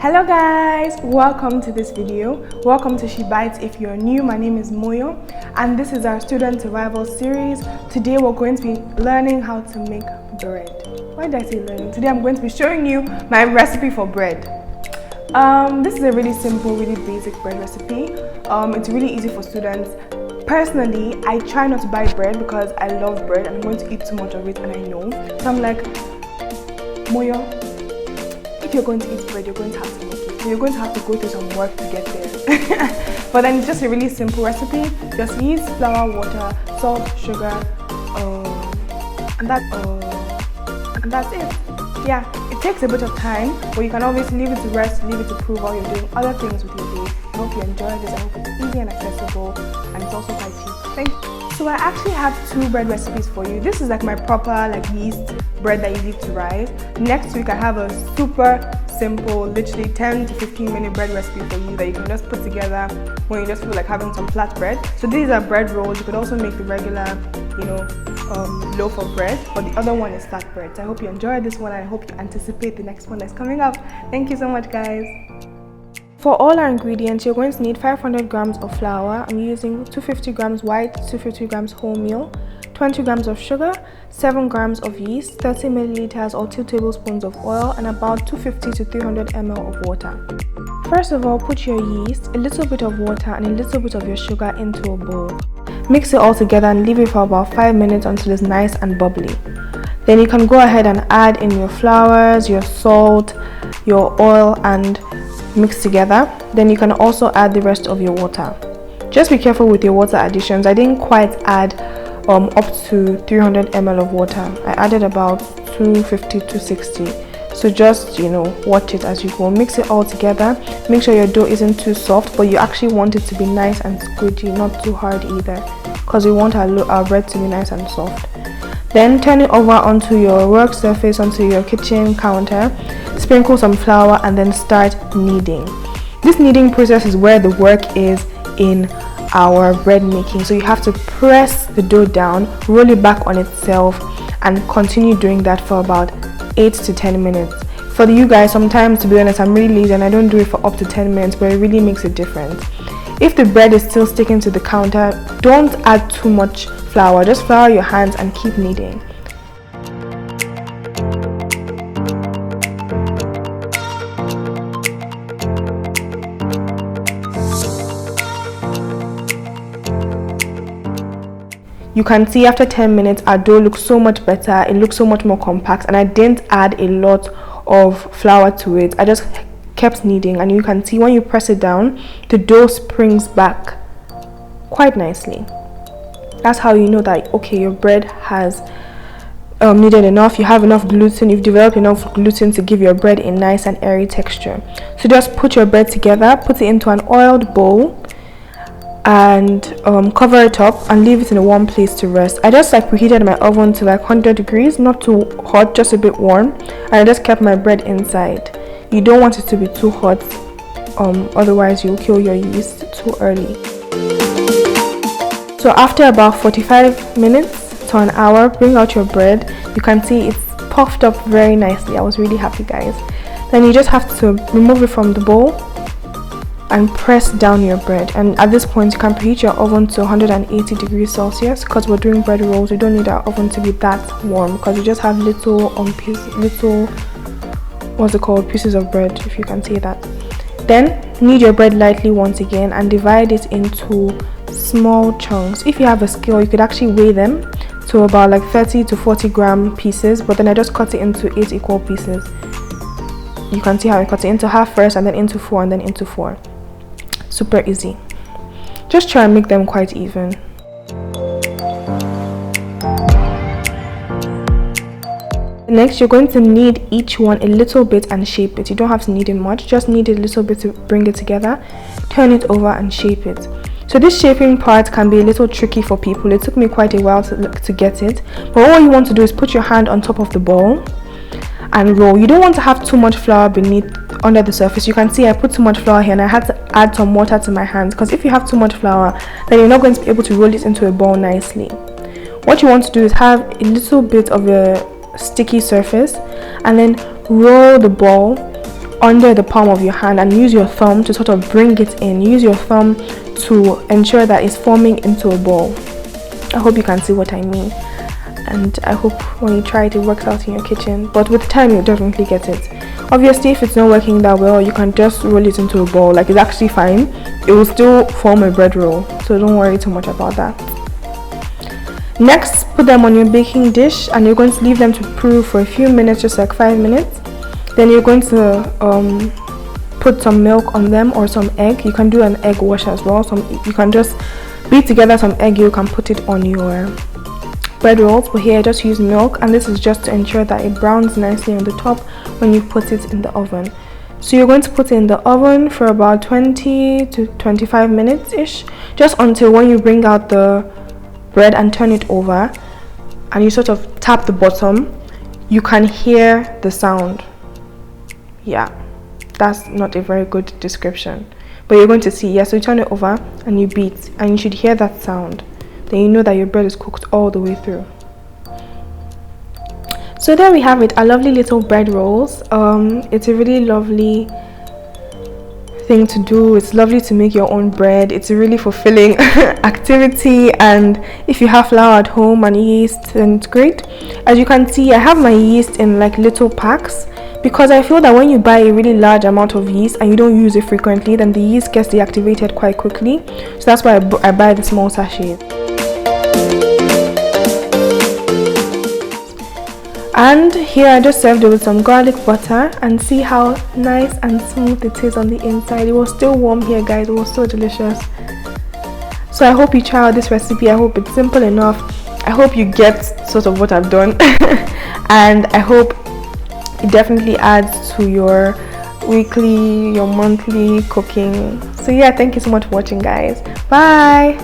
Hello guys, welcome to this video. Welcome to She Bites. If you're new, my name is Moyo and this is our student survival series. Today we're going to be learning how to make bread. Why did I say learning? Today I'm going to be showing you my recipe for bread. This is a really simple, really basic bread recipe. It's really easy for students. Personally, I try not to buy bread because I love bread and I'm going to eat too much of it, and I know. So I'm like, Moyo, if you're going to eat bread, you're going to have to make it. So you're going to have to go through some work to get there. But then it's just a really simple recipe. Just yeast, flour, water, salt, sugar, and that's it. Yeah, it takes a bit of time, but you can always leave it to rest, leave it to prove while you're doing other things with your day. I hope you enjoy this. I hope it's easy and accessible, and it's also quite cheap. Thank you. So I actually have two bread recipes for you. This is like my proper yeast bread that you leave to rise. Next week I have a super simple, literally 10 to 15 minute bread recipe for you that you can just put together when you just feel like having some flat bread. So these are bread rolls. You could also make the regular, loaf of bread, but the other one is flat bread. So I hope you enjoy this one, and I hope you anticipate the next one that's coming up. Thank you so much, guys. For all our ingredients, you're going to need 500 grams of flour. I'm using 250 grams white, 250 grams wholemeal, 20 grams of sugar, 7 grams of yeast, 30 milliliters or 2 tablespoons of oil, and about 250 to 300 ml of water. First of all, put your yeast, a little bit of water, and a little bit of your sugar into a bowl. Mix it all together and leave it for about 5 minutes until it's nice and bubbly. Then you can go ahead and add in your flours, your salt, your oil, and mix together. Then you can also add the rest of your water. Just be careful with your water additions. I didn't quite add up to 300 ml of water. I added about 250 to 60. So just watch it as you go. Mix it all together. Make sure your dough isn't too soft, but you actually want it to be nice and squidgy, not too hard either, because we want our bread to be nice and soft. Then turn it over onto your work surface, onto your kitchen counter. Sprinkle some flour and then start kneading. This kneading process is where the work is in our bread making. So you have to press the dough down, roll it back on itself, and continue doing that for about 8 to 10 minutes. For you guys, sometimes, to be honest, I'm really lazy and I don't do it for up to 10 minutes, but it really makes a difference. If the bread is still sticking to the counter, don't add too much flour. Just flour your hands and keep kneading. You can see after 10 minutes our dough looks so much better. It looks so much more compact, and I didn't add a lot of flour to it. I just kept kneading, and you can see when you press it down, the dough springs back quite nicely. That's how you know that, okay, your bread has kneaded enough, you have enough gluten, you've developed enough gluten to give your bread a nice and airy texture. So just put your bread together, put it into an oiled bowl, and cover it up and leave it in a warm place to rest. I just preheated my oven to 100 degrees, not too hot, just a bit warm, and I just kept my bread inside. You don't want it to be too hot, otherwise you'll kill your yeast too early. So after about 45 minutes to an hour, bring out your bread. You can see it's puffed up very nicely. I was really happy, guys. Then you just have to remove it from the bowl and press down your bread, and at this point you can preheat your oven to 180 degrees Celsius, because we're doing bread rolls. We don't need our oven to be that warm because we just have little pieces of bread, if you can see that. Then knead your bread lightly once again and divide it into small chunks. If you have a scale, you could actually weigh them to about 30 to 40 gram pieces, but then I just cut it into 8 equal pieces. You can see how I cut it into half first, and then into 4, and then into 4. Super easy. Just try and make them quite even. Next, you're going to knead each one a little bit and shape it. You don't have to knead it much, just knead it a little bit to bring it together. Turn it over and shape it. So this shaping part can be a little tricky for people. It took me quite a while to get it. But all you want to do is put your hand on top of the ball and roll. You don't want to have too much flour under the surface. You can see I put too much flour here, and I had to add some water to my hands, because if you have too much flour, then you're not going to be able to roll it into a ball nicely. What you want to do is have a little bit of a sticky surface, and then roll the ball under the palm of your hand and use your thumb to sort of bring it in. Use your thumb to ensure that it's forming into a ball. I hope you can see what I mean, and I hope when you try it, it works out in your kitchen. But with time, you'll definitely get it. Obviously, if it's not working that well, you can just roll it into a ball. Like, it's actually fine. It will still form a bread roll, so don't worry too much about that. Next, put them on your baking dish, and you're going to leave them to brew for a few minutes, just like 5 minutes. Then you're going to put some milk on them or some egg. You can do an egg wash as well. You can just beat together some egg yolk and put it on your bread rolls, but here I just use milk, and this is just to ensure that it browns nicely on the top when you put it in the oven. So you're going to put it in the oven for about 20 to 25 minutes ish, just until when you bring out the bread and turn it over and you sort of tap the bottom, you can hear the sound. Yeah, that's not a very good description, but you're going to see. Yeah, so you turn it over and you beat, and you should hear that sound. Then you know that your bread is cooked all the way through. So there we have it, our lovely little bread rolls. It's a really lovely thing to do. It's lovely to make your own bread. It's a really fulfilling activity, and if you have flour at home and yeast, then it's great. As you can see, I have my yeast in like little packs, because I feel that when you buy a really large amount of yeast and you don't use it frequently, then the yeast gets deactivated quite quickly. So that's why I buy the small sachets. And here I just served it with some garlic butter, and see how nice and smooth it is on the inside. It was still warm here, guys. It was so delicious. So I hope you try out this recipe. I hope it's simple enough. I hope you get sort of what I've done and I hope it definitely adds to your weekly, your monthly cooking. So yeah, thank you so much for watching, guys. Bye.